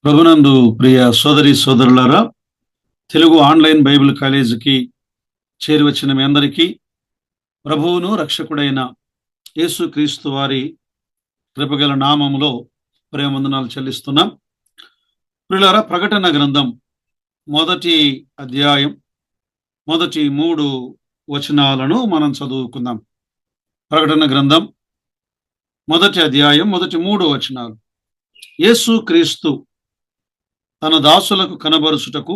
ప్రభునందు ప్రియ సోదరి సోదరులారా, తెలుగు ఆన్లైన్ బైబిల్ కాలేజీకి చేరివచ్చిన మీ అందరికీ ప్రభువును రక్షకుడైన యేసుక్రీస్తు వారి కృపగల నామములో ప్రేమవందనాలు చెల్లిస్తున్నాం. ప్రియులారా, ప్రకటన గ్రంథం మొదటి అధ్యాయం మొదటి 3 వచనాలను మనం చదువుకుందాం. ప్రకటన గ్రంథం మొదటి అధ్యాయం మొదటి 3 వచనాలు. యేసుక్రీస్తు తన దాసులకు కనబరుచుటకు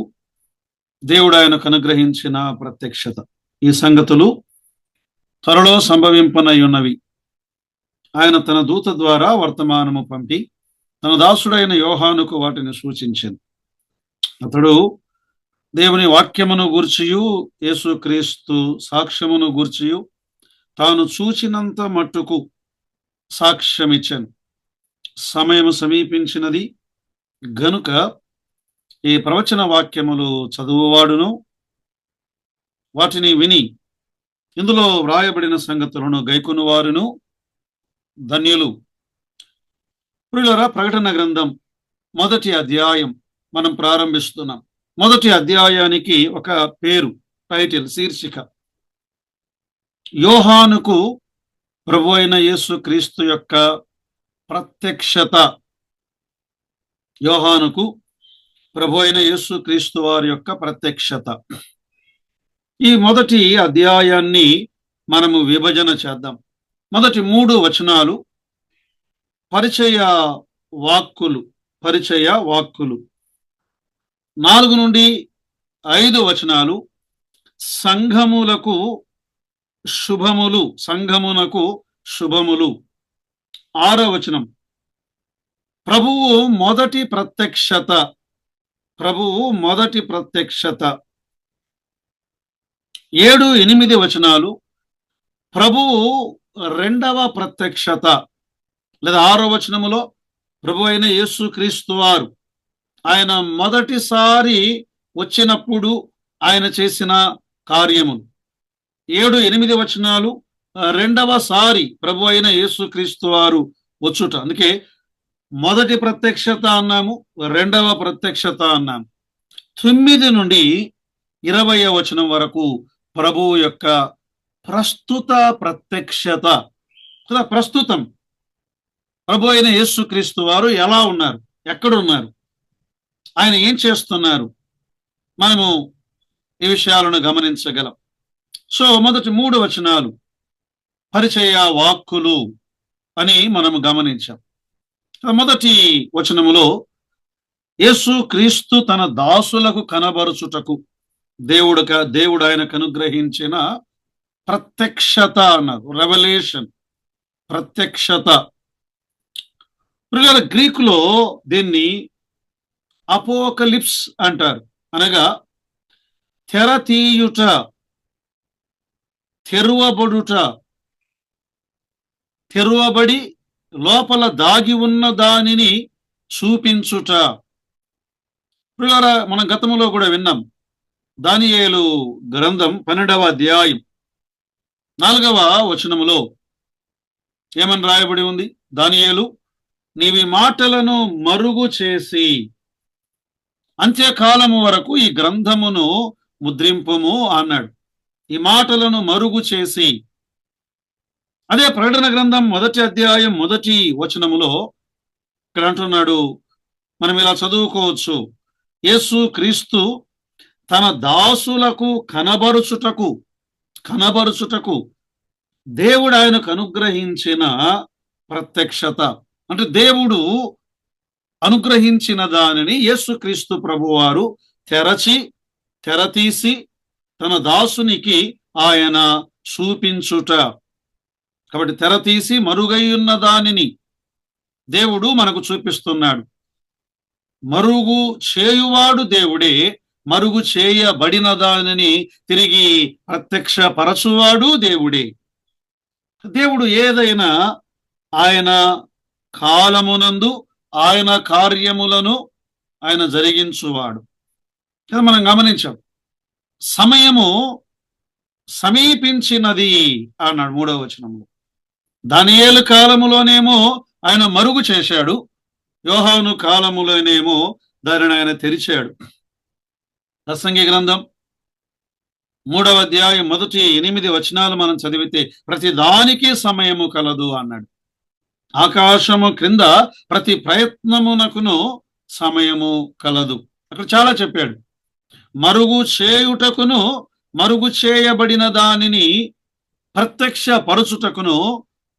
దేవుడు ఆయనకు అనుగ్రహించిన ప్రత్యక్షత. ఈ సంగతులు త్వరలో సంభవింపనయ్యున్నవి. ఆయన తన దూత ద్వారా వర్తమానము పంపి తన దాసుడైన యోహానుకు వాటిని సూచించింది. అతడు దేవుని వాక్యమును గూర్చియు యేసుక్రీస్తు సాక్ష్యమును గూర్చియు తాను చూచినంత మట్టుకు సాక్ష్యమిచ్చాను. సమయము సమీపించినది గనుక ఈ ప్రవచన వాక్యములు చదువువాడును వాటిని విని ఇందులో వ్రాయబడిన సంగతులను గైకొను వారును ధన్యులు. ప్రియులారా, ప్రకటన గ్రంథం మొదటి అధ్యాయం మనం ప్రారంభిస్తున్నాం. మొదటి అధ్యాయానికి ఒక పేరు, టైటిల్, శీర్షిక. యోహానుకు ప్రభు అయిన యేసుక్రీస్తు యొక్క ప్రత్యక్షత. యోహానుకు ప్రభు అయిన యేసుక్రీస్తు వారి యొక్క ప్రత్యక్షత. ఈ మొదటి అధ్యాయాన్ని మనము విభజన చేద్దాం. మొదటి 3 వచనాలు పరిచయ వాక్కులు. 4 నుండి 5 వచనాలు సంఘములకు శుభములు. 6వ వచనం ప్రభువు మొదటి ప్రత్యక్షత. 7-8 వచనాలు ప్రభువు రెండవ ప్రత్యక్షత. లేదా 6వ వచనములో ప్రభు అయిన యేసుక్రీస్తు వారు ఆయన మొదటిసారి వచ్చినప్పుడు ఆయన చేసిన కార్యములు. 7-8 వచనాలు రెండవసారి ప్రభు అయిన యేసుక్రీస్తు వారు వచ్చుట. అందుకే మొదటి ప్రత్యక్షత అన్నాము, రెండవ ప్రత్యక్షత అన్నాము. 9 నుండి 20వ వచనం వరకు ప్రభువు యొక్క ప్రస్తుత ప్రత్యక్షత. ప్రస్తుతం ప్రభు అయిన యేసుక్రీస్తు వారు ఎలా ఉన్నారు, ఎక్కడున్నారు, ఆయన ఏం చేస్తున్నారు, మనము ఈ విషయాలను గమనించగలం. సో మొదటి 3 వచనాలు పరిచయ వాక్కులు అని మనము గమనించాం. మొదటి వచనములో యేసుక్రీస్తు తన దాసులకు కనబరుచుటకు దేవుడు ఆయనకు అనుగ్రహించిన ప్రత్యక్షత అన్నారు. రెవల్యూషన్, ప్రత్యక్షత. ప్రియులారా, గ్రీకులో దీన్ని అపోకలిప్స్ అంటారు. అనగా తెర తీయుట, తెరువబడి లోపల దాగి ఉన్న దానిని చూపించుట. ప్రియులారా, మనం గతంలో కూడా విన్నాం. దానియేలు గ్రంథం 12వ అధ్యాయం 4వ వచనములో ఏమని రాయబడి ఉంది? దానియేలు, నీవి మాటలను మరుగు చేసి అంత్యకాలము వరకు ఈ గ్రంథమును ముద్రింపుము అన్నాడు. ఈ మాటలను మరుగు చేసి. అదే ప్రకటన గ్రంథం మొదటి అధ్యాయం మొదటి వచనములో ఇక్కడ అంటున్నాడు, మనం ఇలా చదువుకోవచ్చు. యేసుక్రీస్తు తన దాసులకు కనబరుచుటకు దేవుడు ఆయనకు అనుగ్రహించిన ప్రత్యక్షత. అంటే దేవుడు అనుగ్రహించిన దానిని యేసుక్రీస్తు ప్రభువారు తెరతీసి తన దాసునికి ఆయన చూపించుట. కాబట్టి తెరతీసి మరుగై ఉన్న దానిని దేవుడు మనకు చూపిస్తున్నాడు. మరుగు చేయువాడు దేవుడే, మరుగు చేయబడిన దానిని తిరిగి ప్రత్యక్షపరచువాడు దేవుడే. దేవుడు ఏదైనా ఆయన కాలమునందు ఆయన కార్యములను ఆయన జరిగించువాడు. మనం గమనించాం. సమయము సమీపించినది అన్నాడు 3వ వచనంలో. దానియేలు కాలములోనేమో ఆయన మరుగు చేశాడు. యోహాను కాలములోనేమో దానిని ఆయన తెరిచాడు. ప్రసంగి గ్రంథం 3వ అధ్యాయం మొదటి 8 వచనాలు మనం చదివితే ప్రతి దానికి సమయము కలదు అన్నాడు. ఆకాశము క్రింద ప్రతి ప్రయత్నమునకును సమయము కలదు. అక్కడ చాలా చెప్పాడు. మరుగు చేయుటకును మరుగు చేయబడిన దానిని ప్రత్యక్ష పరచుటకును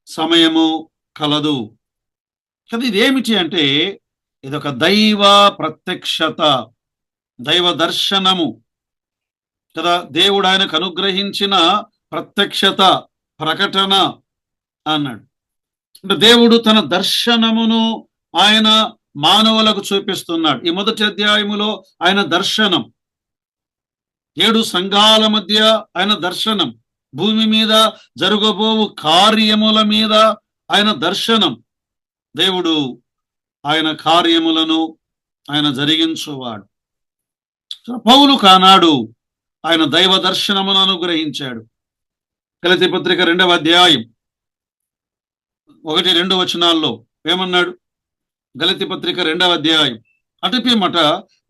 సమయము కలదు. కదా ఇదేమిటి అంటే ఇదొక దైవ ప్రత్యక్షత, దైవ దర్శనము కదా. దేవుడు ఆయనకు అనుగ్రహించిన ప్రత్యక్షత, ప్రకటన అన్నాడు. అంటే దేవుడు తన దర్శనమును ఆయన మానవులకు చూపిస్తున్నాడు. ఈ మొదటి అధ్యాయములో ఆయన దర్శనం, 7 సంఘాల మధ్య ఆయన దర్శనం, భూమి మీద జరగబోవు కార్యముల మీద ఆయన దర్శనం. దేవుడు ఆయన కార్యములను ఆయన జరిగించువాడు. పౌలు కానాడు ఆయన దైవ దర్శనమును అనుగ్రహించాడు. గలతీ పత్రిక 2వ అధ్యాయం 1-2 వచనాల్లో ఏమన్నాడు? గలతీ పత్రిక 2వ అధ్యాయం అటుపిమ్మట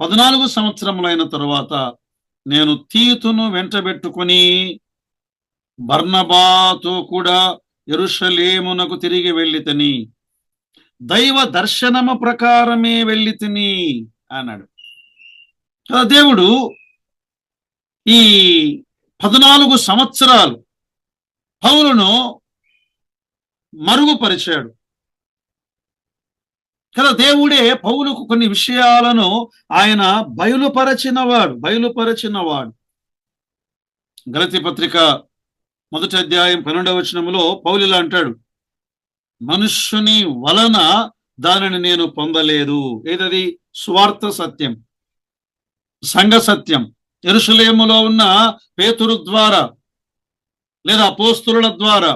14 సంవత్సరములైన తరువాత నేను తీతును వెంటబెట్టుకొని బర్నబాతో కూడా యెరూషలేమునకు తిరిగి వెళ్ళితిని, దైవ దర్శనము ప్రకారమే వెళ్ళితిని అన్నాడు. దేవుడు ఈ 14 సంవత్సరాలు పౌలును మరుగుపరిచాడు కదా. దేవుడే పౌలుకు కొన్ని విషయాలను ఆయన బయలుపరచినవాడు. గలతీ పత్రిక 1వ అధ్యాయం 12వ వచనములో పౌలు ఇలా అంటాడు, మనుష్యుని వలన దానిని నేను పొందలేదు. ఏదది? స్వార్థ సత్యం, సంఘ సత్యం. యెరూషలేములో ఉన్న పేతురు ద్వారా లేదా అపోస్తలుల ద్వారా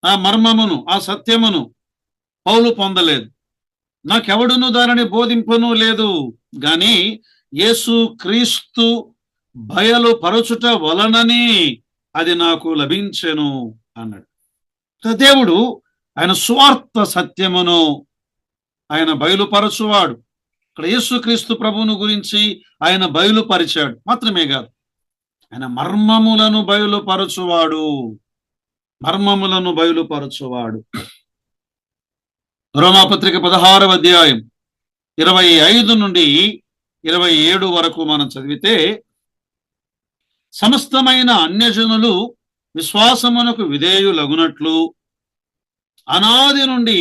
ఆ మర్మమును, ఆ సత్యమును పౌలు పొందలేదు. నాకెవడును దానిని బోధింపను లేదు గాని యేసు క్రీస్తు బయలుపరచుట వలననే అది నాకు లభించెను అన్నాడు. దేవుడు ఆయన స్వార్థ సత్యమును ఆయన బయలుపరచువాడు. ఇక్కడ యేసుక్రీస్తు ప్రభువును గురించి ఆయన బయలుపరిచాడు. మాత్రమే కాదు, ఆయన మర్మములను బయలుపరచువాడు. రోమాపత్రిక 16వ అధ్యాయం 25-27 వరకు మనం చదివితే, సమస్తమైన అన్యజనులు విశ్వాసమునకు విధేయులగునట్లు అనాది నుండి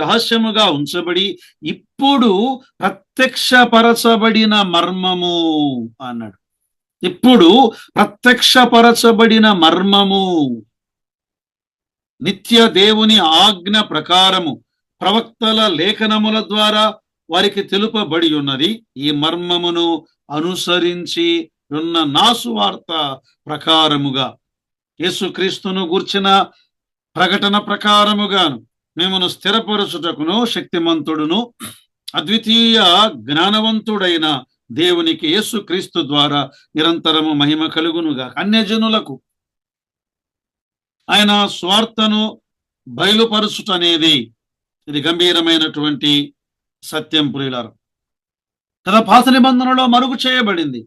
రహస్యముగా ఉంచబడి ఇప్పుడు ప్రత్యక్షపరచబడిన మర్మము అన్నాడు. ఇప్పుడు ప్రత్యక్షపరచబడిన మర్మము నిత్య దేవుని ఆజ్ఞ ప్రకారము ప్రవక్తల లేఖనముల ద్వారా వారికి తెలుపబడి ఉన్నది. ఈ మర్మమును అనుసరించి ఉన్న నా సువార్త ప్రకారముగా, యేసుక్రీస్తును గూర్చిన ప్రకటన ప్రకారముగాను మిమ్మను స్థిరపరచుటకును శక్తిమంతుడును అద్వితీయ జ్ఞానవంతుడైన దేవునికి యేసుక్రీస్తు ద్వారా నిరంతరము మహిమ కలుగునుగా. అన్యజనులకు ఆయన స్వార్థను బయలుపరచుట అనేది ఇది గంభీరమైనటువంటి సత్యం ప్రియులారా కదా. పాత నిబంధనలో మరుగు చేయబడింది,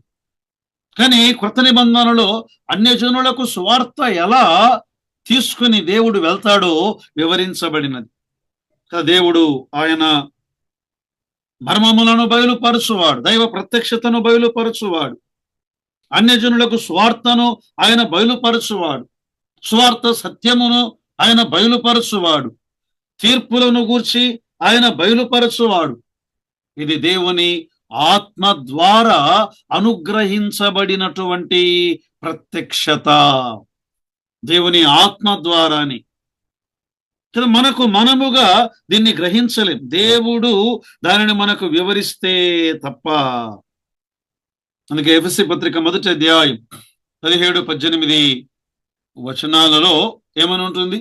కానీ క్రొత్త నిబంధనలో అన్యజనులకు స్వార్థ ఎలా తీసుకుని దేవుడు వెళ్తాడో వివరించబడినది. దేవుడు ఆయన మర్మములను బయలుపరచువాడు, దైవ ప్రత్యక్షతను బయలుపరచువాడు. అన్యజనులకు స్వార్థను ఆయన బయలుపరచువాడు, స్వార్థ సత్యమును ఆయన బయలుపరచువాడు, తీర్పులను గూర్చి ఆయన బయలుపరచువాడు. ఇది దేవుని ఆత్మ ద్వారా అనుగ్రహించబడినటువంటి ప్రత్యక్షత, దేవుని ఆత్మ ద్వారాని. మనముగా దీన్ని గ్రహించలేం, దేవుడు దానిని మనకు వివరిస్తే తప్ప. అందుకే ఎఫెసీ పత్రిక 1వ అధ్యాయం 17-18 వచనాలలో ఏమని ఉంటుంది?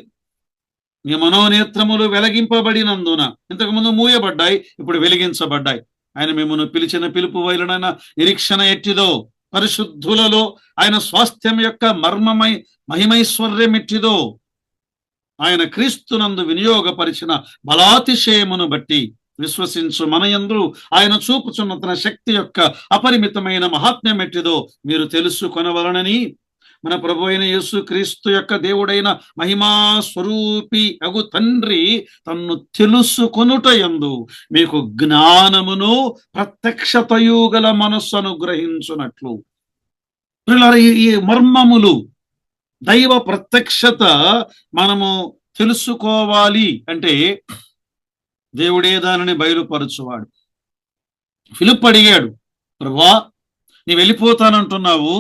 మీ మనోనేత్రములు వెలిగింపబడినందున, ఇంతకుముందు మూయబడ్డాయి, ఇప్పుడు వెలిగించబడ్డాయి. ఆయన మిమ్మల్ని పిలిచిన పిలుపు వలన నిరీక్షణ ఎట్టిదో, పరిశుద్ధులలో ఆయన స్వాస్థ్యం యొక్క మహిమైశ్వర్యం ఎట్టిదో, ఆయన క్రీస్తునందు వినియోగపరిచిన బలాతిశయమును బట్టి విశ్వసించు మన యందు ఆయన చూపుచున్న తన శక్తి యొక్క అపరిమితమైన మహాత్మ్యం ఎట్టిదో మీరు తెలుసుకొనవలనని మన ప్రభు అయిన యేసు క్రీస్తు యొక్క దేవుడైన మహిమా స్వరూపి అగు తండ్రి తన్ను తెలుసుకొనుట యందు మీకు జ్ఞానమును ప్రత్యక్షతయు గల మనస్సు అనుగ్రహించునట్లు. ఈ మర్మములు, దైవ ప్రత్యక్షత మనము తెలుసుకోవాలి అంటే దేవుడే దానిని బయలుపరచువాడు. ఫిలిప్పు అడిగాడు, ప్రభువా నీ వెళ్ళిపోతానంటున్నావు,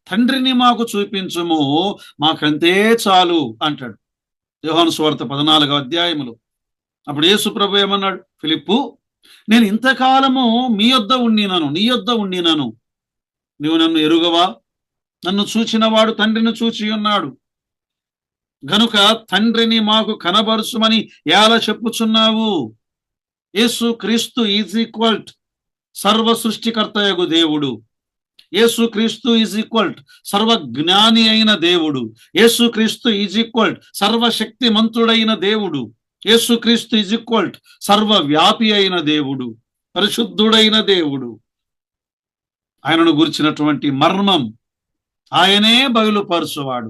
తండ్రిని మాకు చూపించుము, మాకంతే చాలు అంటాడు యోహాను సువార్త 14వ అధ్యాయములో. అప్పుడు యేసు ప్రభు ఏమన్నాడు, ఫిలిప్పు నేను ఇంతకాలము మీ యొద్ద ఉండినాను, నీ యొద్ద ఉండినాను, నువ్వు నన్ను ఎరుగవా? నన్ను చూచిన వాడు తండ్రిని చూచి ఉన్నాడు గనుక తండ్రిని మాకు కనబరుచుమని ఎలా చెప్పుచున్నావు? యేసు క్రీస్తు ఈజ్ ఈక్వల్ సర్వ సృష్టికర్తయగు దేవుడు. యేసు క్రీస్తు ఈజ్ ఈక్వల్ సర్వ జ్ఞాని అయిన దేవుడు. యేసు క్రీస్తు ఈజ్ ఈక్వల్ సర్వశక్తి మంతుడైన దేవుడు. యేసు క్రీస్తు ఈజ్ ఈక్వల్ సర్వ వ్యాపి అయిన దేవుడు, పరిశుద్ధుడైన దేవుడు. ఆయనను గురించినటువంటి మర్మం ఆయనే బయలుపరచువాడు.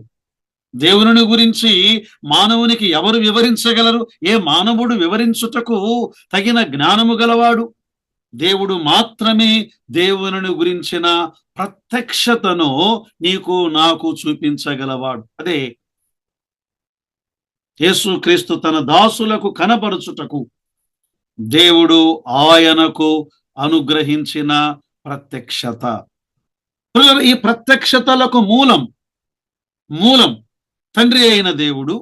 దేవుని గురించి మానవునికి ఎవరు వివరించగలరు? ఏ మానవుడు వివరించుటకు తగిన జ్ఞానము గలవాడు? దేవుడు మాత్రమే దేవుని గురించిన ప్రత్యక్షతను నీకు నాకు చూపించగలవాడు. అదే యేసుక్రీస్తు తన దాసులకు కనపరుచుటకు దేవుడు ఆయనకు అనుగ్రహించిన ప్రత్యక్షత. ఈ ప్రత్యక్షతలకు మూలం తండ్రి అయిన దేవుడు.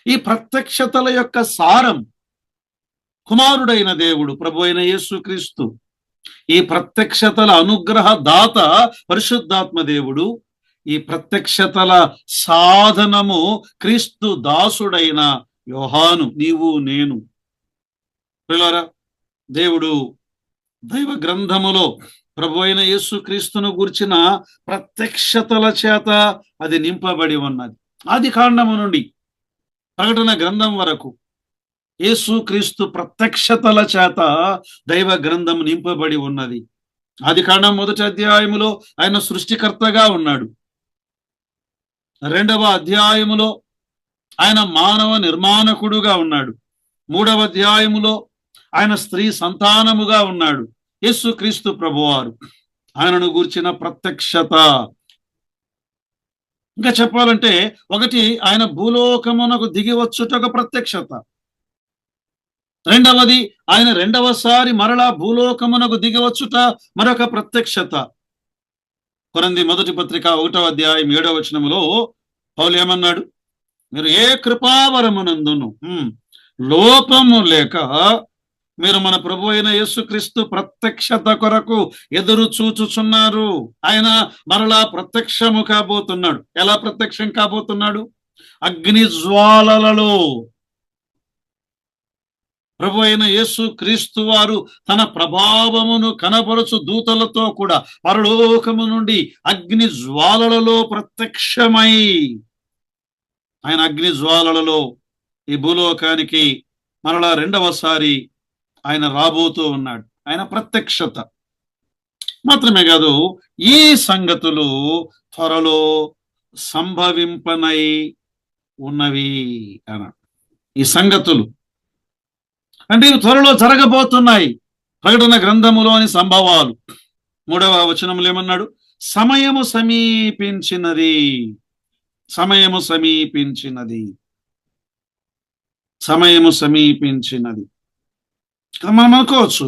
ఈ ప్రత్యక్షతల యొక్క సారం కుమారుడైన దేవుడు ప్రభు అయిన యేసుక్రీస్తు. ఈ ప్రత్యక్షతల అనుగ్రహ దాత పరిశుద్ధాత్మ దేవుడు. ఈ ప్రత్యక్షతల సాధనము క్రీస్తు దాసుడైన యోహాను, నీవు నేను. పిల్లరా, దేవుడు దైవ గ్రంథములో ప్రభు అయిన యేసుక్రీస్తును గూర్చిన ప్రత్యక్షతల చేత అది నింపబడి ఉన్నది. ఆది కాండము నుండి ప్రకటన గ్రంథం వరకు యేసుక్రీస్తు ప్రత్యక్షతల చేత దైవ గ్రంథం నింపబడి ఉన్నది. ఆది కాండం 1వ అధ్యాయములో ఆయన సృష్టికర్తగా ఉన్నాడు. 2వ అధ్యాయములో ఆయన మానవ నిర్మాణకుడుగా ఉన్నాడు. 3వ అధ్యాయములో ఆయన స్త్రీ సంతానముగా ఉన్నాడు. యేసుక్రీస్తు ప్రభువారు ఆయనను గూర్చిన ప్రత్యక్షత. ఇంకా చెప్పాలంటే, ఒకటి ఆయన భూలోకమునకు దిగి వచ్చుటకు ప్రత్యక్షత. రెండవది ఆయన రెండవసారి మరలా భూలోకమునకు దిగి వచ్చుట మరొక ప్రత్యక్షత. కొరింథీ మొదటి పత్రిక 1వ అధ్యాయం 7వ వచనములో పౌలు ఏమన్నాడు? మీరు ఏ కృపావరమునందును లోపము లేక మీరు మన ప్రభు అయిన యేసుక్రీస్తు ప్రత్యక్షత కొరకు ఎదురు చూచుచున్నారు. ఆయన మరలా ప్రత్యక్షము కాబోతున్నాడు. ఎలా ప్రత్యక్షం కాబోతున్నాడు? అగ్ని జ్వాలలలో. ప్రభు అయిన యేసుక్రీస్తు వారు తన ప్రభావమును కనపరుచు దూతలతో కూడా పరలోకము నుండి అగ్ని జ్వాలలలో ప్రత్యక్షమై ఆయన అగ్ని జ్వాలలలో ఈ భూలోకానికి మరలా రెండవసారి ఆయన రాబోతూ ఉన్నాడు. ఆయన ప్రత్యక్షత మాత్రమే కాదు, ఈ సంగతులు త్వరలో సంభవింపనై ఉన్నవి అన్నాడు. ఈ సంగతులు అంటే ఇవి త్వరలో జరగబోతున్నాయి. ప్రకటన గ్రంథములోని సంభవాలు 3వ వచనములు ఏమన్నాడు? సమయము సమీపించినది, సమయము సమీపించినది, సమయము సమీపించినది. మనం అనుకోవచ్చు,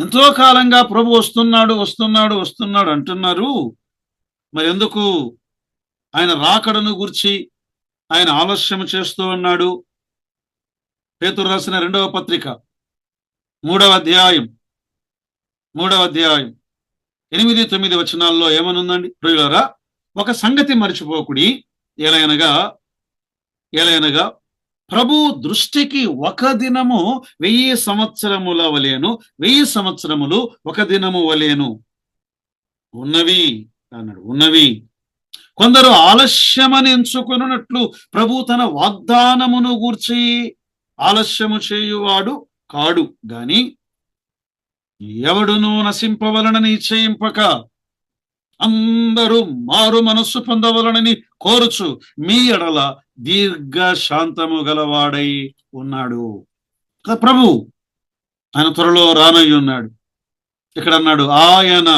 ఎంతో కాలంగా ప్రభు వస్తున్నాడు వస్తున్నాడు వస్తున్నాడు అంటున్నారు, మరి ఎందుకు ఆయన రాకడను గురించి ఆయన ఆలస్యం చేస్తూ ఉన్నాడు? పేతురు రాసిన 2వ పత్రిక 3వ అధ్యాయం 8-9 వచనాల్లో ఏమనుందండి? ప్రియులారా, ఒక సంగతి మర్చిపోకుడి, ఏలయనగా ప్రభు దృష్టికి ఒక దినము 1000 సంవత్సరముల వలెను, 1000 సంవత్సరములు ఒక దినము వలెను ఉన్నవి అన్నాడు. ఉన్నవి. కొందరు ఆలస్యమని ఎంచుకొనున్నట్లు ప్రభు తన వాగ్దానమును గూర్చి ఆలస్యము చేయువాడు కాడు గాని ఎవడును నశింపవలనని నిశ్చయింపక అందరూ మారు మనస్సు పొందవలనని కోరుచు మీ ఎడల దీర్ఘ శాంతము గలవాడై ఉన్నాడు. ప్రభు ఆయన త్వరలో రానయ్యి ఉన్నాడు. ఇక్కడ అన్నాడు, ఆయన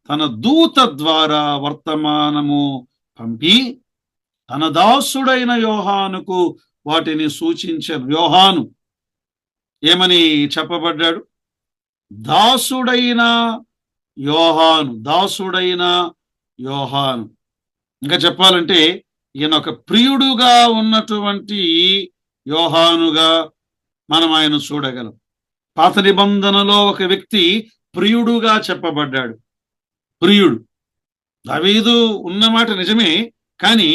తన దూత ద్వారా వర్తమానము పంపి తన దాసుడైన యోహానుకు వాటిని సూచించారు. యోహాను ఏమని చెప్పబడ్డాడు? దాసుడైన యోహాను, దాసుడైన యోహాను. ఇంకా చెప్పాలంటే ఈయన ఒక ప్రియుడుగా ఉన్నటువంటి యోహానుగా మనం ఆయన చూడగలం. పాత నిబంధనలో ఒక వ్యక్తి ప్రియుడుగా చెప్పబడ్డాడు. ప్రియుడు దావీదు ఉన్నమాట నిజమే, కానీ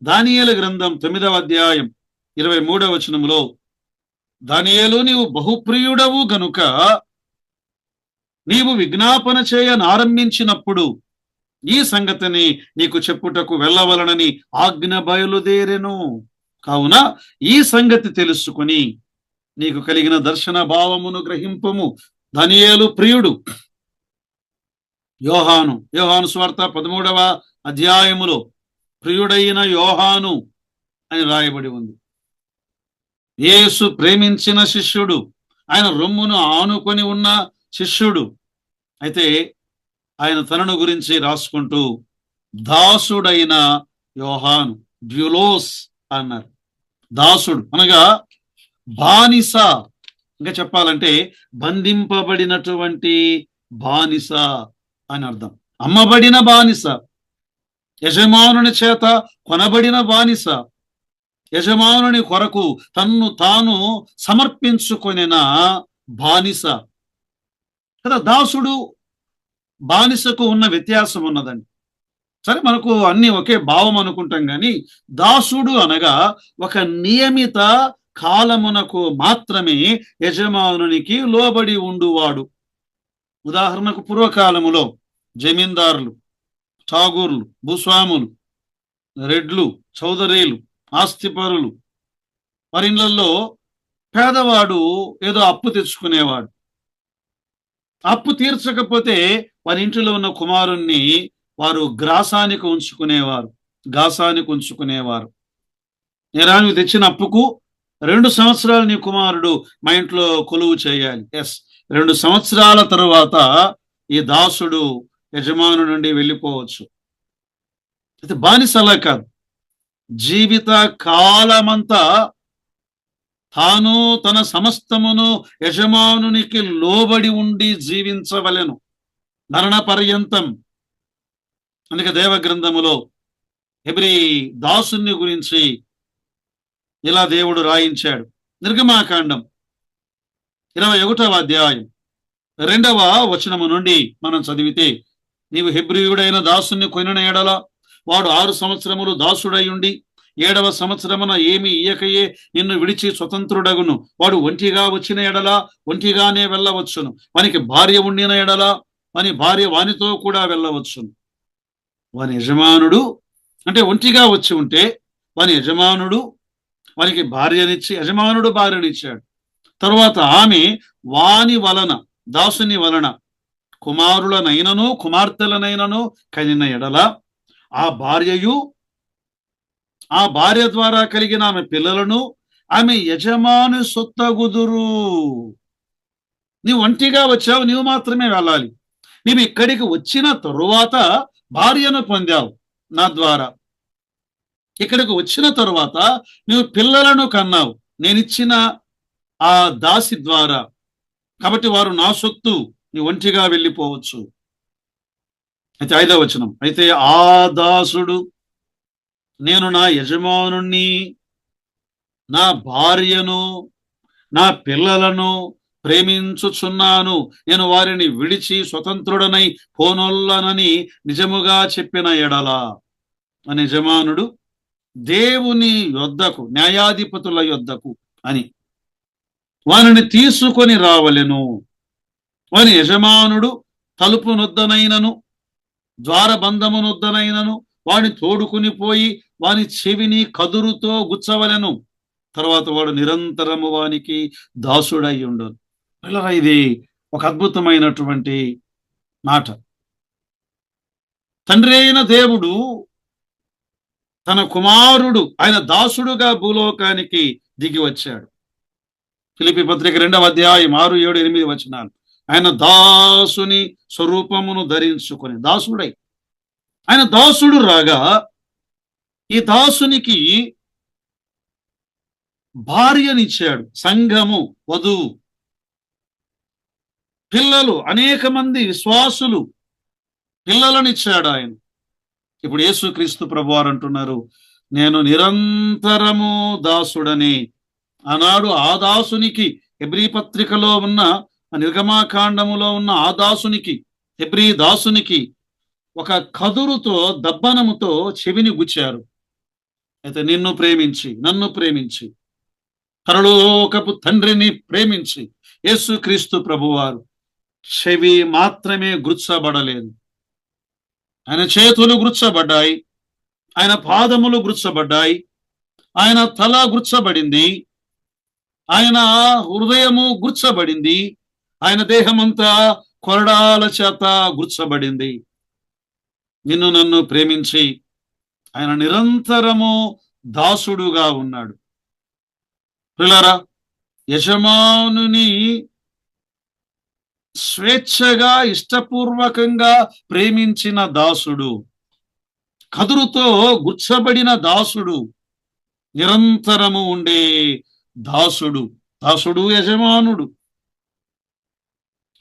దానియేలు గ్రంథం 9వ అధ్యాయం 23వ వచనములో, దానియేలు నీవు బహుప్రియుడవు గనుక నీవు విజ్ఞాపన చేయనారంభించినప్పుడు ఈ సంగతిని నీకు చెప్పుటకు వెళ్ళవలనని ఆజ్ఞ బయలుదేరెను. కావున ఈ సంగతి తెలుసుకొని నీకు కలిగిన దర్శన భావమును గ్రహింపము. దానియేలు ప్రియుడు. యోహాను సువార్త 13వ అధ్యాయములో ప్రియుడైన యోహాను అని రాయబడి ఉంది. యేసు ప్రేమించిన శిష్యుడు, ఆయన రొమ్మును ఆనుకొని ఉన్న శిష్యుడు. అయితే ఆయన తనను గురించి రాసుకుంటూ దాసుడైన యోహాను, డ్యూలోస్ అన్నారు. దాసుడు అనగా బానిస. ఇంకా చెప్పాలంటే బంధింపబడినటువంటి బానిస అని అర్థం. అమ్మబడిన బానిస, యజమానుని చేత కొనబడిన బానిస, యజమానుని కొరకు తన్ను తాను సమర్పించుకొనిన బానిస కదా. దాసుడు బానిసకు ఉన్న వ్యత్యాసం ఉన్నదండి. సరే, మనకు అన్ని ఒకే భావం అనుకుంటాం, కానీ దాసుడు అనగా ఒక నియమిత కాలమునకు మాత్రమే యజమానునికి లోబడి ఉండువాడు. ఉదాహరణకు పూర్వకాలములో జమీందారులు, ఠాగూర్లు, భూస్వాములు, రెడ్లు, చౌదరీలు, ఆస్తిపరులు, వారి ఇళ్లలో పేదవాడు ఏదో అప్పు తెచ్చుకునేవాడు. అప్పు తీర్చకపోతే వారి ఇంటిలో ఉన్న కుమారుణ్ణి వారు గాసానికి ఉంచుకునేవారు. నేరా నువ్వు తెచ్చిన అప్పుకు 2 సంవత్సరాలు నీ కుమారుడు మా ఇంట్లో కొలువు చేయాలి. 2 సంవత్సరాల తరువాత ఈ దాసుడు యజమాను నుండి వెళ్ళిపోవచ్చు. అయితే బానిస అలా కాదు. జీవిత కాలమంతా తాను తన సమస్తమును యజమానునికి లోబడి ఉండి జీవించవలెను, మరణ పర్యంతం. అందుకే దేవ గ్రంథములో హెబ్రీ దాసుని గురించి ఇలా దేవుడు రాయించాడు. నిర్గమాకాండం 21వ అధ్యాయం 2వ వచనము నుండి మనం చదివితే, నీవు హెబ్రీయుడైన దాసుని కొనిన ఎడల వాడు 6 సంవత్సరములు దాసుడై ఉండి 7వ సంవత్సరమున ఏమి ఇయ్యకయే నిన్ను విడిచి స్వతంత్రుడగును. వాడు ఒంటిగా వచ్చిన ఎడల ఒంటిగానే వెళ్ళవచ్చును. వానికి భార్య ఉండిన ఎడల వాని భార్య వానితో కూడా వెళ్ళవచ్చును. వాని యజమానుడు, అంటే ఒంటిగా వచ్చి ఉంటే వాని యజమానుడు వానికి భార్యనిచ్చి, యజమానుడు భార్యనిచ్చాడు. తరువాత ఆమె వాని వలన, దాసుని వలన కుమారులనైనను కుమార్తెలనైనను కనిన ఎడల ఆ భార్య ద్వారా కలిగిన ఆమె పిల్లలను ఆమె యజమాని సొత్తగుదురు. నీవు ఒంటిగా వచ్చావు, నీవు మాత్రమే వెళ్ళాలి. నీవు ఇక్కడికి వచ్చిన తరువాత భార్యను పొందావు నా ద్వారా. ఇక్కడికి వచ్చిన తరువాత నీవు పిల్లలను కన్నావు నేనిచ్చిన ఆ దాసి ద్వారా. కాబట్టి వారు నా సొత్తు, నీ ఒంటిగా వెళ్ళిపోవచ్చు. అయితే 5వ వచనం, అయితే ఆ దాసుడు, నేను నా యజమానుణ్ణి, నా భార్యను, నా పిల్లలను ప్రేమించుచున్నాను, నేను వారిని విడిచి స్వతంత్రుడనై పోనొల్లనని నిజముగా చెప్పిన ఎడల, అని యజమానుడు దేవుని యొద్దకు, న్యాయాధిపతుల యొద్దకు అని వారిని తీసుకొని రావలెను. వాని యజమానుడు తలుపు నొద్దనైనను ద్వారబంధము నొద్దనైనను వాడిని తోడుకుని పోయి వాని చెవిని కదురుతో గుచ్చవలెను. తర్వాత వాడు నిరంతరము వానికి దాసుడై ఉండును. పిల్లరా, ఇది ఒక అద్భుతమైనటువంటి మాట. తండ్రి అయిన దేవుడు తన కుమారుడు ఆయన దాసుడుగా భూలోకానికి దిగి వచ్చాడు. ఫిలిప్పీ పత్రిక 2వ అధ్యాయం 6, 7, 8 వచనాలు. ఆయన దాసుని స్వరూపమును ధరించుకొని దాసుడై, ఆయన దాసుడు రాగా ఈ దాసునికి భార్యనిచ్చాడు, సంఘము, వధువు, పిల్లలు, అనేక మంది విశ్వాసులు, పిల్లలనిచ్చాడు ఆయన. ఇప్పుడు యేసుక్రీస్తు ప్రభువారు అంటున్నారు, నేను నిరంతరము దాసుడని. ఆనాడు ఆ దాసునికి, హెబ్రీ పత్రికలో ఉన్న నిర్గమాకాండములో ఉన్న ఆ దాసునికి, హెబ్రీ దాసునికి ఒక కదురుతో, దబ్బనముతో చెవిని గుచ్చారు. అయితే నన్ను ప్రేమించి పరలోకపు తండ్రిని ప్రేమించి యేసుక్రీస్తు ప్రభువారు చెవి మాత్రమే గుచ్చబడలేదు, ఆయన చేతులు గుచ్చబడ్డాయి, ఆయన పాదములు గుచ్చబడ్డాయి, ఆయన తల గుచ్చబడింది, ఆయన హృదయము గుచ్చబడింది, ఆయన దేహమంతా కొరడాల చేత గుచ్చబడింది. నన్ను ప్రేమించి ఆయన నిరంతరము దాసుడుగా ఉన్నాడు. పిల్లరా, యజమానుని స్వేచ్ఛగా ఇష్టపూర్వకంగా ప్రేమించిన దాసుడు, కదురుతో గుచ్చబడిన దాసుడు, నిరంతరము ఉండే దాసుడు యజమానుడు.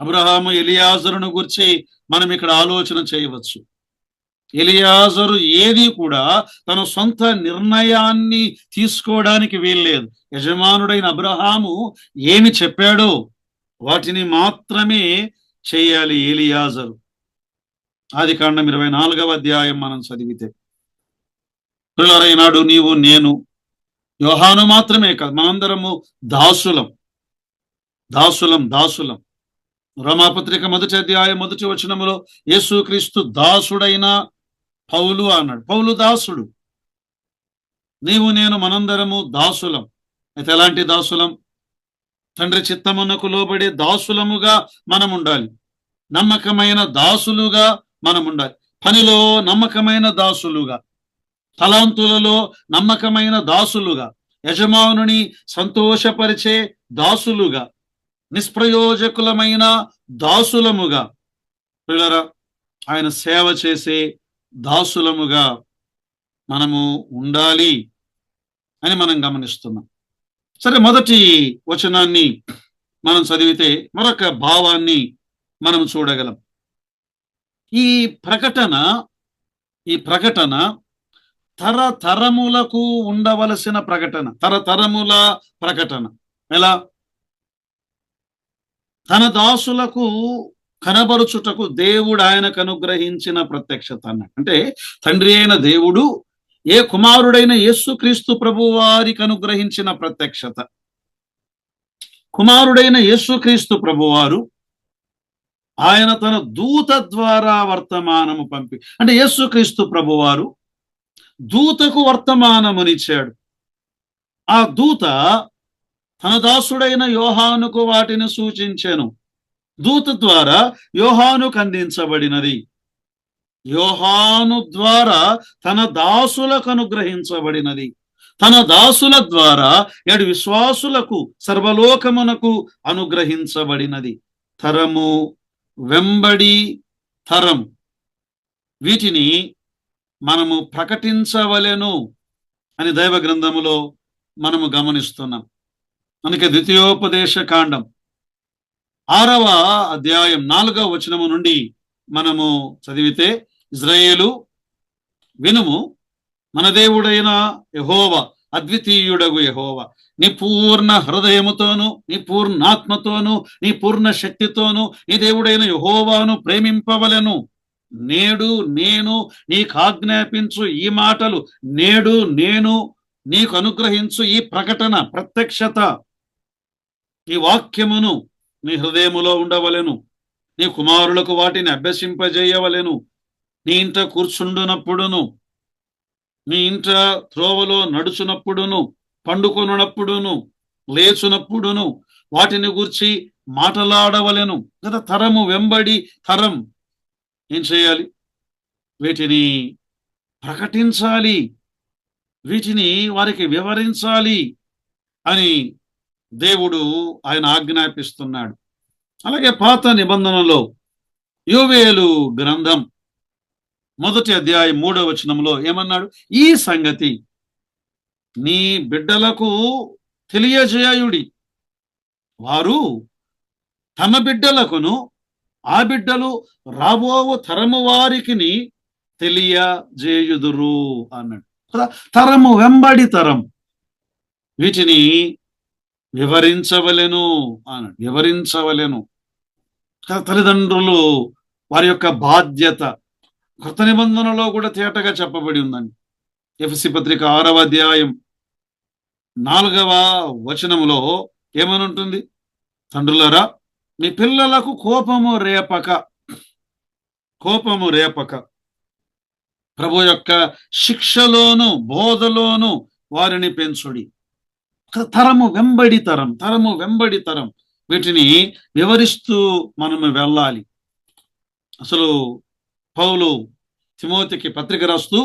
అబ్రహాము ఎలియాజరును గురించి మనం ఇక్కడ ఆలోచన చేయవచ్చు. ఎలియాజరు ఏది కూడా తన సొంత నిర్ణయాన్ని తీసుకోవడానికి వీల్లేదు. యజమానుడైన అబ్రహాము ఏమి చెప్పాడో వాటిని మాత్రమే చేయాలి ఎలియాజరు. ఆదికాండం 24వ అధ్యాయం మనం చదివితే, పిల్లరైనాడు నీవు నేను యోహాను మాత్రమే కాదు, మనందరము దాసులం. రోమాపత్రిక 1వ అధ్యాయం 1వ వచనములో యేసుక్రీస్తు దాసుడైన పౌలు అన్నాడు. పౌలు దాసుడు. నీవు నేను మనందరము దాసులం. అయితే ఎలాంటి దాసులం? తండ్రి చిత్తమునకు లోబడే దాసులముగా మనం ఉండాలి. నమ్మకమైన దాసులుగా మనం ఉండాలి. పనిలో నమ్మకమైన దాసులుగా, తలాంతులలో నమ్మకమైన దాసులుగా, యజమానుని సంతోషపరిచే దాసులుగా, నిష్ప్రయోజకులమైన దాసులముగా, పిల్లరా ఆయన సేవ చేసే దాసులముగా మనము ఉండాలి అని మనం గమనిస్తున్నాం. సరే, మొదటి వచనాన్ని మనం చదివితే మరొక భావాన్ని మనం చూడగలం. ఈ ప్రకటన తరతరములకు ఉండవలసిన ప్రకటన, తరతరముల ప్రకటన. ఎలా? తన దాసులకు కనబరుచుటకు దేవుడు ఆయనకు అనుగ్రహించిన ప్రత్యక్షత అన్నాడు. అంటే తండ్రి అయిన దేవుడు ఏ కుమారుడైన యేసుక్రీస్తు ప్రభు వారికి అనుగ్రహించిన ప్రత్యక్షత. కుమారుడైన యేసుక్రీస్తు ప్రభువారు ఆయన తన దూత ద్వారా వర్తమానము పంపి, అంటే యేసుక్రీస్తు ప్రభువారు దూతకు వర్తమానమునిచ్చాడు. ఆ దూత తన దాసుడైన యోహానుకు వాటిని సూచించెను. దూత ద్వారా యోహానుకు అందించబడినది. యోహాను ద్వారా తన దాసులకు అనుగ్రహించబడినది. తన దాసుల ద్వారా 7 విశ్వాసులకు సర్వలోకమునకు అనుగ్రహించబడినది. తరము వెంబడి తరము, వీటిని మనము ప్రకటించవలెను అని దైవ గ్రంథములో మనము గమనిస్తున్నాం. మనకి ద్వితీయోపదేశ కాండం 6వ అధ్యాయం 4వ వచనము నుండి మనము చదివితే, ఇజ్రాయేలు వినుము, మన దేవుడైన యెహోవా అద్వితీయుడగు యెహోవా నీ పూర్ణ హృదయముతోను, నీ పూర్ణాత్మతోను, నీ పూర్ణ శక్తితోను నీ దేవుడైన యెహోవాను ప్రేమింపవలెను. నేడు నేను నీకు ఆజ్ఞాపించు ఈ మాటలు, నేడు నేను నీకు అనుగ్రహించు ఈ ప్రకటన, ప్రత్యక్షత, ఈ వాక్యమును నీ హృదయములో ఉండవలెను. నీ కుమారులకు వాటిని అభ్యసింపజేయవలెను. నీ ఇంట కూర్చుండునప్పుడును, మీ ఇంట త్రోవలో నడుచునప్పుడును, పండుకొనున్నప్పుడును, లేచునప్పుడును వాటిని గూర్చి మాటలాడవలెను కదా. తరము వెంబడి తరం ఏం చేయాలి? వీటిని ప్రకటించాలి, వీటిని వారికి వివరించాలి అని దేవుడు ఆయన ఆజ్ఞాపిస్తున్నాడు. అలాగే పాత నిబంధనలో యోవేలు గ్రంథం 1వ అధ్యాయం 3వ వచనంలో ఏమన్నాడు? ఈ సంగతి నీ బిడ్డలకు తెలియజేయుడి, వారు తమ బిడ్డలకును ఆ బిడ్డలు రాబోవు తరము వారికి తెలియజేయుదురు అన్నాడు కదా. తరము వెంబడి తరం వీటిని వివరించవలెను అన్నాడు. వివరించవలెను కదా. తల్లిదండ్రులు వారి యొక్క బాధ్యత కొత్త నిబంధనలో కూడా తేటగా చెప్పబడి ఉందండి. ఎఫెసీ పత్రిక 6వ అధ్యాయం 4వ వచనములో ఏమని ఉంటుంది? తండ్రులారా, మీ పిల్లలకు కోపము రేపక ప్రభు యొక్క శిక్షలోను బోధలోను వారిని పెంచుడి. తరము వెంబడి తరం వీటిని వివరిస్తూ మనము వెళ్ళాలి. అసలు పౌలు తిమోతికి పత్రిక రాస్తూ,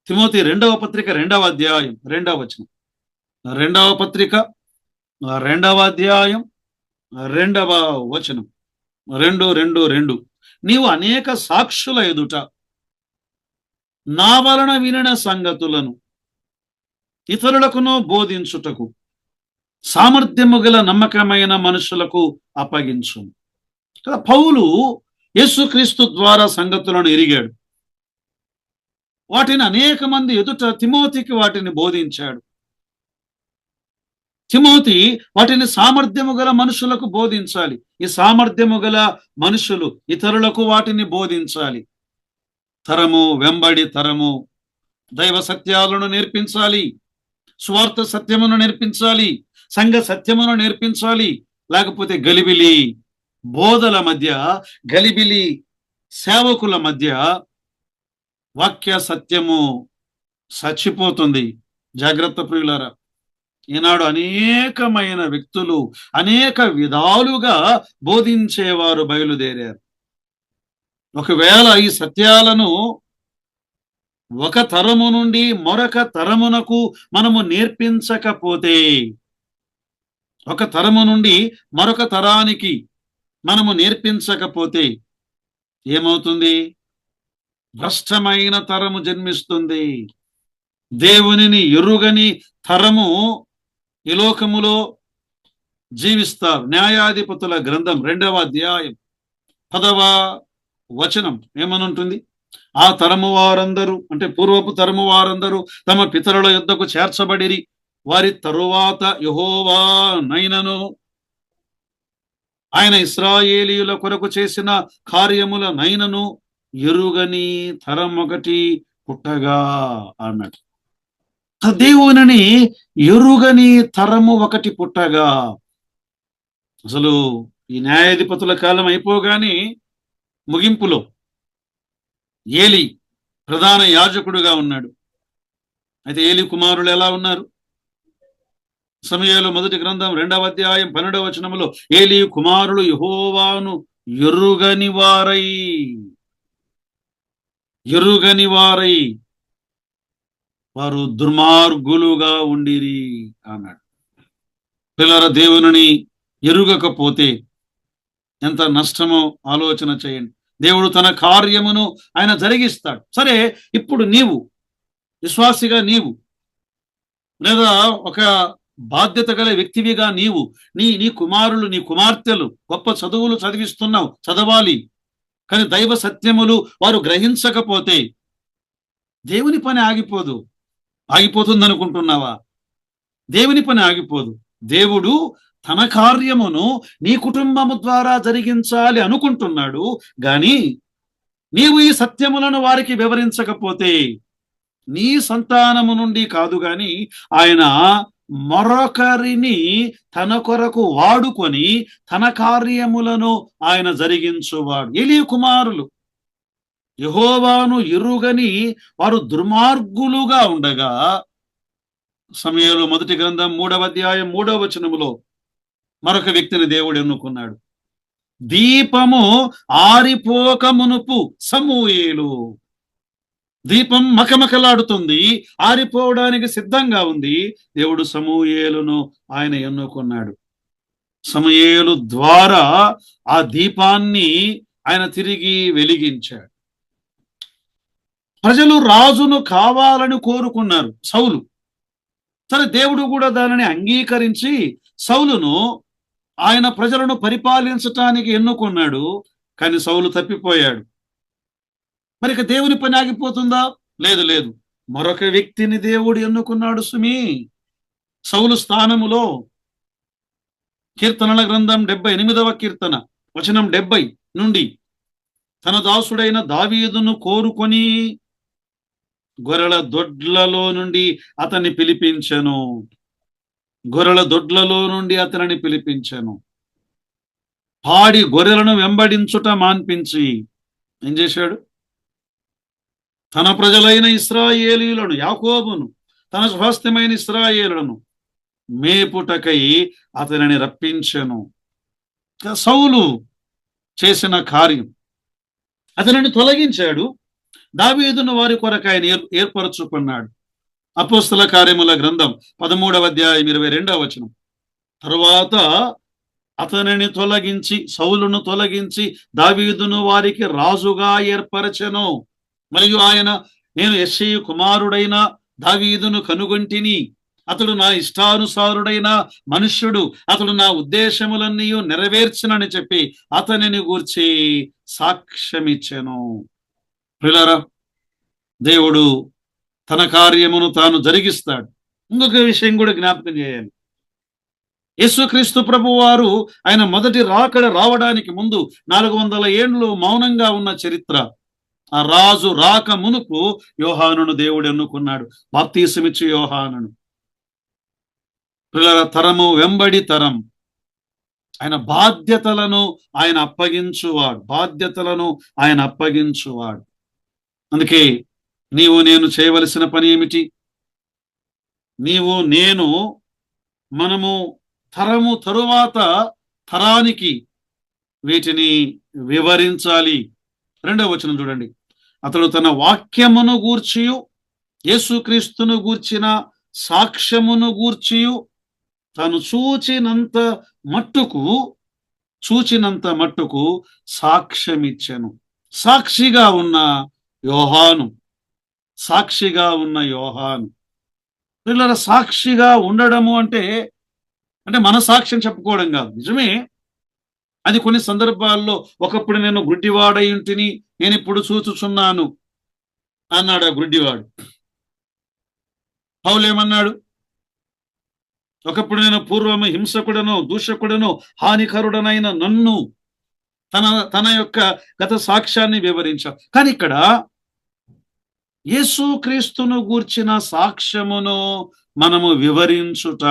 తిమోతి 2వ పత్రిక 2వ అధ్యాయం 2వ వచనం, 2వ పత్రిక 2వ అధ్యాయం 2వ వచనం, 2:2 నీవు అనేక సాక్షుల ఎదుట నా వలన వినిన సంగతులను ఇతరులకును బోధించుటకు సామర్థ్యము గల నమ్మకమైన మనుషులకు అప్పగించు కదా. పౌలు యేసుక్రీస్తు ద్వారా సంగతులను ఎరిగాడు. వాటిని అనేక మంది ఎదుట తిమోతికి వాటిని బోధించాడు. తిమోతి వాటిని సామర్థ్యము గల మనుషులకు బోధించాలి. ఈ సామర్థ్యము గల మనుషులు ఇతరులకు వాటిని బోధించాలి. తరము వెంబడి తరము దైవ సత్యాలను నేర్పించాలి, స్వార్థ సత్యమును నేర్పించాలి, సంఘ సత్యమును నేర్పించాలి. లేకపోతే గలిబిలి బోధల మధ్య, గలిబిలి సేవకుల మధ్య వాక్య సత్యము చచ్చిపోతుంది. జాగ్రత్త ప్రియులారా. ఈనాడు అనేకమైన వ్యక్తులు అనేక విధాలుగా బోధించేవారు బయలుదేరారు. ఒకవేళ ఈ సత్యాలను ఒక తరము నుండి మరొక తరమునకు మనము నేర్పించకపోతే, ఒక తరము నుండి మరొక తరానికి మనము నేర్పించకపోతే ఏమవుతుంది? భ్రష్టమైన తరము జన్మిస్తుంది. దేవునిని ఎరుగని తరము ఈ లోకములో జీవిస్తారు. న్యాయాధిపతుల గ్రంథం 2వ అధ్యాయం 10వ వచనం ఏమనుంటుంది? ఆ తరము వారందరూ, అంటే పూర్వపు తరము వారందరూ తమ పితరుల యొద్దకు చేర్చబడిరి. వారి తరువాత యెహోవా నైనను ఆయన ఇశ్రాయేలీయుల కొరకు చేసిన కార్యముల నైనను ఎరుగని తరం ఒకటి పుట్టగా అన్నాడు. దేవునిని ఎరుగని తరము ఒకటి పుట్టగా. అసలు ఈ న్యాయాధిపతుల కాలం అయిపోగానే ముగింపులో ఏలి ప్రధాన యాజకుడుగా ఉన్నాడు. అయితే ఏలి కుమారులు ఎలా ఉన్నారు? సమూయేలు మొదటి గ్రంథం 2వ అధ్యాయం 12వ వచనములో ఏలి కుమారులు యెహోవాను ఎరుగని వారై వారు దుర్మార్గులుగా ఉండిరి అన్నాడు. పిల్లల దేవుని ఎరుగకపోతే ఎంత నష్టమో ఆలోచన చేయండి. దేవుడు తన కార్యమును ఆయన జరిగిస్తాడు. సరే, ఇప్పుడు నీవు విశ్వాసిగా, నీవు లేదా ఒక బాధ్యత గల వ్యక్తివిగా నీవు నీ కుమారులు, నీ కుమార్తెలు గొప్ప చదువులు చదివిస్తున్నావు, చదవాలి. కానీ దైవ సత్యములు వారు గ్రహించకపోతే దేవుని పని ఆగిపోతుంది అనుకుంటున్నావా? దేవుని పని ఆగిపోదు. దేవుడు తన కార్యమును నీ కుటుంబము ద్వారా జరిగించాలి అనుకుంటున్నాడు. గాని నీవు ఈ సత్యములను వారికి వివరించకపోతే నీ సంతానము నుండి కాదు గాని ఆయన మరొకరిని తన కొరకు వాడుకొని తన కార్యములను ఆయన జరిగించువాడు. ఏలీ కుమారులు యెహోవాను ఎరుగని వారు దుర్మార్గులుగా ఉండగా, సమూయేలు మొదటి గ్రంథం 3వ అధ్యాయం 3వ వచనములో మరొక వ్యక్తిని దేవుడు ఎన్నుకున్నాడు. దీపము ఆరిపోక మునుపు సమూయేలు. దీపం మకమకలాడుతుంది, ఆరిపోవడానికి సిద్ధంగా ఉంది. దేవుడు సమూయేలును ఆయన ఎన్నుకున్నాడు. సమూయేలు ద్వారా ఆ దీపాన్ని ఆయన తిరిగి వెలిగించాడు. ప్రజలు రాజును కావాలని కోరుకున్నారు, సౌలు. సరే, దేవుడు కూడా దానిని అంగీకరించి సౌలును ఆయన ప్రజలను పరిపాలించటానికి ఎన్నుకున్నాడు. కానీ సౌలు తప్పిపోయాడు. మరి ఇక దేవుని పని ఆగిపోతుందా? లేదు, లేదు. మరొక వ్యక్తిని దేవుడు ఎన్నుకున్నాడు సుమి. సౌలు స్థానములో కీర్తనల గ్రంథం 78వ కీర్తన వచనం 70 నుండి, తన దాసుడైన దావీదును కోరుకొని గొర్రెల దొడ్లలో నుండి అతన్ని పిలిపించెను. గొర్రెల దొడ్లలో నుండి అతనిని పిలిపించెను. పాడి గొర్రెలను వెంబడించుట మాన్పించి ఏం చేశాడు? తన ప్రజలైన ఇశ్రాయేలీయులను, యాకోబును, తన స్వాస్థ్యమైన ఇశ్రాయేలులను మేపుటకై అతనిని రప్పించెను. సౌలు చేసిన కార్యం, అతనిని తొలగించాడు. దావీదును వారి కొరకు ఆయన ఏర్పరచుకున్నాడు. అపోస్తల కార్యముల గ్రంథం 13వ అధ్యాయం 22వ వచనం. తరువాత అతనిని తొలగించి, సౌలును తొలగించి దావీదును వారికి రాజుగా ఏర్పరచెను. మరియు ఆయన, నేను యెష్షయి కుమారుడైన దావీదును కనుగొంటిని, అతడు నా ఇష్టానుసారుడైన మనుష్యుడు, అతడు నా ఉద్దేశములన్నీ నెరవేర్చునని చెప్పి అతనిని గూర్చి సాక్ష్యమిచ్చెను. ప్రియులారా, దేవుడు తన కార్యమును తాను జరిగిస్తాడు. ఇంకొక విషయం కూడా జ్ఞాపకం చేయాలి. యేసుక్రీస్తు ప్రభువు వారు ఆయన మొదటి రాకడ రావడానికి ముందు 400 ఏండ్లు మౌనంగా ఉన్న చరిత్ర. ఆ రాజు రాక మునుపు యోహానును దేవుడు ఎన్నుకున్నాడు, బాప్తీసమిచ్చి యోహానును. పిల్లల తరము వెంబడి తరం ఆయన బాధ్యతలను ఆయన అప్పగించువాడు. అందుకే నీవు నేను చేయవలసిన పని ఏమిటి? మనము తరము తరువాత తరానికి వీటిని వివరించాలి. 2వ వచనం చూడండి. అతడు తన వాక్యమును గూర్చియు యేసుక్రీస్తును గూర్చిన సాక్ష్యమును గూర్చియు తను చూచినంత మట్టుకు సాక్ష్యమిచ్చెను. సాక్షిగా ఉన్న యోహాను. పిల్లల సాక్షిగా ఉండడము అంటే మన సాక్ష్యం చెప్పుకోవడం కాదు. నిజమే, అది కొన్ని సందర్భాల్లో, ఒకప్పుడు నేను గుడ్డివాడై ఉంటిని, నేను ఇప్పుడు చూచుచున్నాను అన్నాడు ఆ గుడ్డివాడు. పౌలు ఏమన్నాడు? ఒకప్పుడు నేను పూర్వము హింసకుడను, దూషకుడను, హానికరుడనైన నన్ను, తన యొక్క గత సాక్ష్యాన్ని వివరించాడు. కానీ ఇక్కడ యేసుక్రీస్తును గూర్చిన సాక్ష్యమును మనము వివరించుట,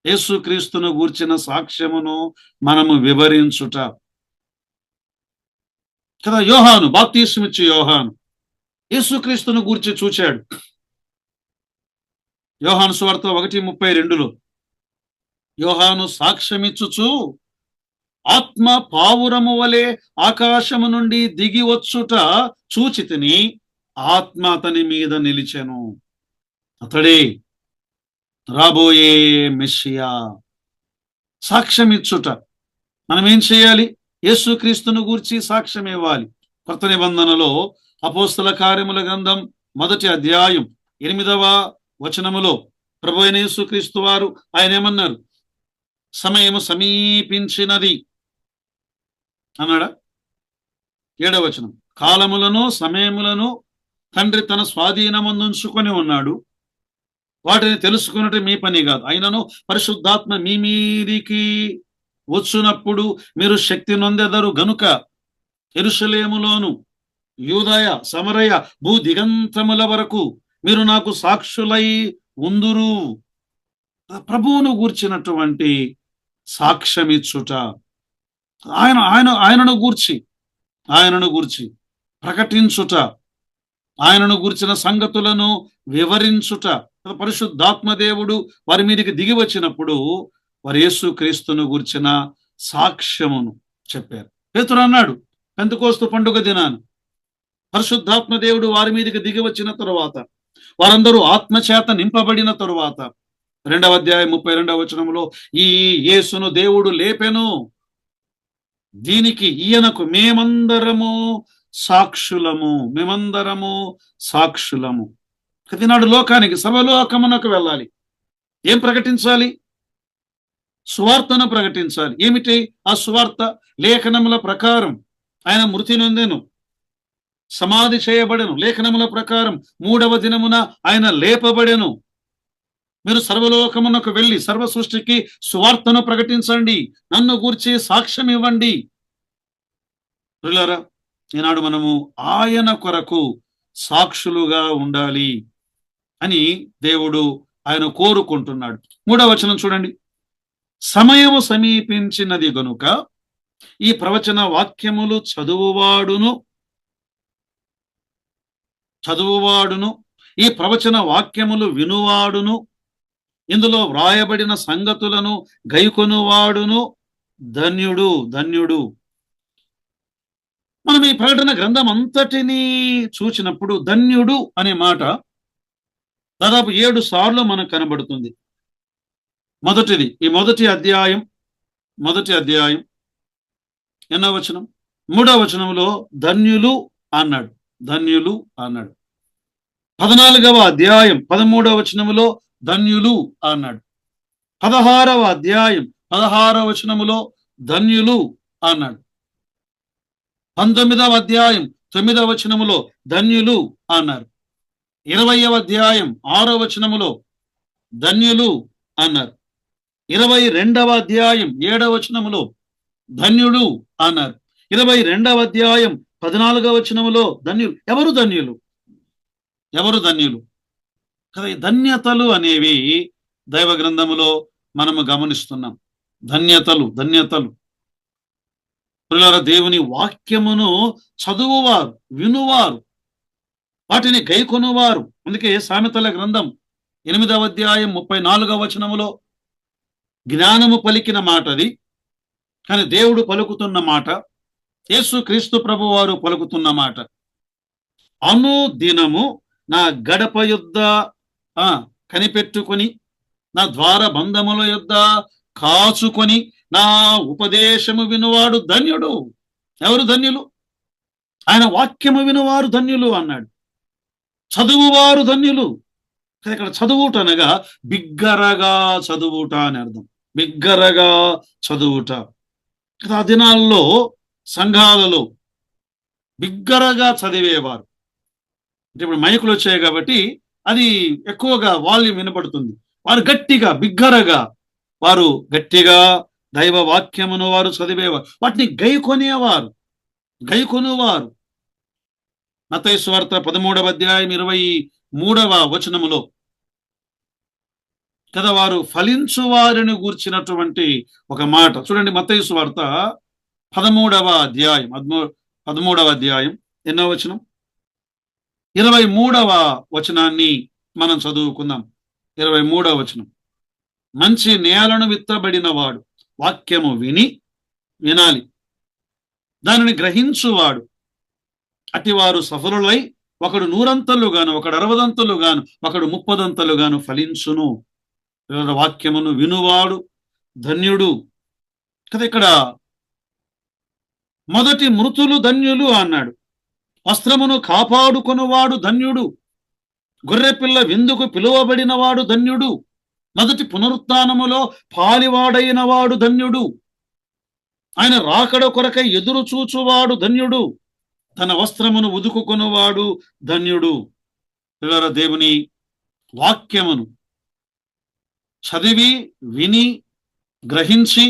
యేసుక్రీస్తును గూర్చిన సాక్ష్యమును మనము వివరించుట కదా. యోహాను, బాప్తీసమిచ్చి యోహాను యేసుక్రీస్తును గూర్చి చూచాడు. యోహాను సువార్త 1:32లో యోహాను సాక్ష్యమిచ్చుచు, ఆత్మ పావురము వలె ఆకాశము నుండి దిగి వచ్చుట చూచితిని, ఆత్మ అతని మీద నిలిచెను. అతడే రాబోయే మెస్సియా. సాక్ష్యమిచ్చుట. మనం ఏం చేయాలి? యేసుక్రీస్తును గూర్చి సాక్ష్యం ఇవ్వాలి. కొత్త నిబంధనలో అపోస్తల కార్యముల గ్రంథం 1వ అధ్యాయం 8వ వచనములో ప్రభు అయిన యేసుక్రీస్తు వారు ఆయన ఏమన్నారు? సమయము సమీపించినది అన్నాడా? 7వ వచనం. కాలములను సమయములను తండ్రి తన స్వాధీనమందుంచుకొని ఉన్నాడు, వాటిని తెలుసుకున్నట్టు మీ పని కాదు. అయినను పరిశుద్ధాత్మ మీ మీదికి వచ్చునప్పుడు మీరు శక్తి నొందెదరు గనుక యెరూషలేములోను, యూదయ, సమరయ, భూ దిగంతముల వరకు మీరు నాకు సాక్షులై ఉందురు. ప్రభువును గూర్చినటువంటి సాక్ష్యమిచ్చుట, ఆయనను గూర్చి ప్రకటించుట, ఆయనను గురించిన సంగతులను వివరించుట. పరిశుద్ధాత్మ దేవుడు వారి మీదకి దిగి వచ్చినప్పుడు వారు యేసు క్రీస్తును గురించిన సాక్ష్యమును చెప్పారు. పేతురు అన్నాడు పెంతెకోస్తు పండుగ దినాన పరిశుద్ధాత్మ దేవుడు వారి మీదకి దిగి వచ్చిన తరువాత, వారందరూ ఆత్మచేత నింపబడిన తరువాత 2వ అధ్యాయం 32వ వచనంలో ఈ యేసును దేవుడు లేపెను, దీనికి ఈయనకు మేమందరము సాక్షులము. ప్రతినాడు లోకానికి, సర్వలోకమునకు వెళ్ళాలి. ఏం ప్రకటించాలి? సువార్తను ప్రకటించాలి. ఏమిటి ఆ సువార్త? లేఖనముల ప్రకారం ఆయన మృతి నొందెను, సమాధి చేయబడెను, లేఖనముల ప్రకారం 3వ దినమున ఆయన లేపబడెను. మీరు సర్వలోకమునకు వెళ్ళి సర్వ సృష్టికి సువార్తను ప్రకటించండి, నన్ను గూర్చి సాక్ష్యం ఇవ్వండి. ప్రియులారా, ఈనాడు మనము ఆయన కొరకు సాక్షులుగా ఉండాలి అని దేవుడు ఆయన కోరుకుంటున్నాడు. 3వ వచనం చూడండి. సమయము సమీపించినది గనుక ఈ ప్రవచన వాక్యములు చదువువాడును ఈ ప్రవచన వాక్యములు వినువాడును, ఇందులో వ్రాయబడిన సంగతులను గైకొనువాడును ధన్యుడు. మనం ఈ ప్రకటన గ్రంథం అంతటినీ చూసినప్పుడు ధన్యుడు అనే మాట దాదాపు 7 సార్లు మనకు కనబడుతుంది. మొదటిది ఈ మొదటి అధ్యాయం ఎన్నో వచనం? 3వ వచనంలో ధన్యులు అన్నాడు. 14వ అధ్యాయం 13వ వచనములో ధన్యులు అన్నాడు. 16వ అధ్యాయం 16వ వచనములో ధన్యులు అన్నాడు. 19వ అధ్యాయం 9వ వచనములో ధన్యులు అన్నారు. 20వ అధ్యాయం 6వ వచనములో ధన్యులు అన్నారు. 22వ అధ్యాయం 7వ వచనములో ధన్యుడు అన్నారు. 22వ అధ్యాయం 14వ వచనములో ధన్యులు. ఎవరు ధన్యులు కదా? ఈ ధన్యతలు అనేవి దైవ గ్రంథములో మనము గమనిస్తున్నాం. ధన్యతలు. ప్రియులారా, దేవుని వాక్యమును చదువువారు, వినువారు, వాటిని గైకొనువారు. అందుకే సామెతల గ్రంథం 8వ అధ్యాయం 34వ వచనములో జ్ఞానము పలికిన మాట అది, కానీ దేవుడు పలుకుతున్న మాట, యేసు క్రీస్తు ప్రభు వారు పలుకుతున్న మాట. అనుదినము నా గడప యొద్ద కనిపెట్టుకొని, నా ద్వార బంధముల యొద్ద కాచుకొని నా ఉపదేశము వినువాడు ధన్యుడు. ఎవరు ధన్యులు? ఆయన వాక్యము వినువారు ధన్యులు అన్నాడు. చదువువారు ధన్యులు. ఇక్కడ చదువుట అనగా బిగ్గరగా చదువుట అని అర్థం. బిగ్గరగా చదువుట. ఆ దినాల్లో సంఘాలలో బిగ్గరగా చదివేవారు. అంటే ఇప్పుడు మైకులు వచ్చాయి కాబట్టి అది ఎక్కువగా వాల్యూమ్ వినపడుతుంది. వారు బిగ్గరగా దైవ వాక్యమును వారు చదివేవారు, వాటిని గైకొనేవారు. మత్తయి సువార్త 13వ అధ్యాయం 23వ వచనములో కదా వారు ఫలించువారిని గూర్చినటువంటి ఒక మాట చూడండి. మత్తయి సువార్త 13వ అధ్యాయం ఎన్నో వచనం? 23వ వచనాన్ని మనం చదువుకుందాం. 23వ వచనం. మంచి నేలను విత్తబడిన వాడు వాక్యము వినాలి, దానిని గ్రహించువాడు అటివారు సఫలులై ఒకడు 100 ఒకడు 60 ఒకడు 30 ఫలించును. వాక్యమును వినువాడు ధన్యుడు కదా. ఇక్కడ మొదటి మృతులు ధన్యులు అన్నాడు. వస్త్రమును కాపాడుకొనువాడు ధన్యుడు. గొర్రెపిల్ల విందుకు పిలువబడిన వాడు ధన్యుడు. మొదటి పునరుత్థానములో పాలివాడైన వాడు ధన్యుడు. ఆయన రాకడ కొరకై ఎదురు చూచువాడు ధన్యుడు. తన వస్త్రమును ఉదుకుకొనువాడు ధన్యుడు. దేవుని వాక్యమును చదివి విని గ్రహించి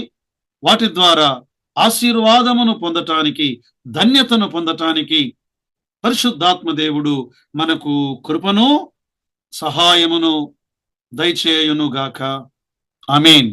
వాటి ద్వారా ఆశీర్వాదమును పొందటానికి, ధన్యతను పొందటానికి పరిశుద్ధాత్మ దేవుడు మనకు కృపను సహాయమును దయచేయునుగాక. ఆమేన్.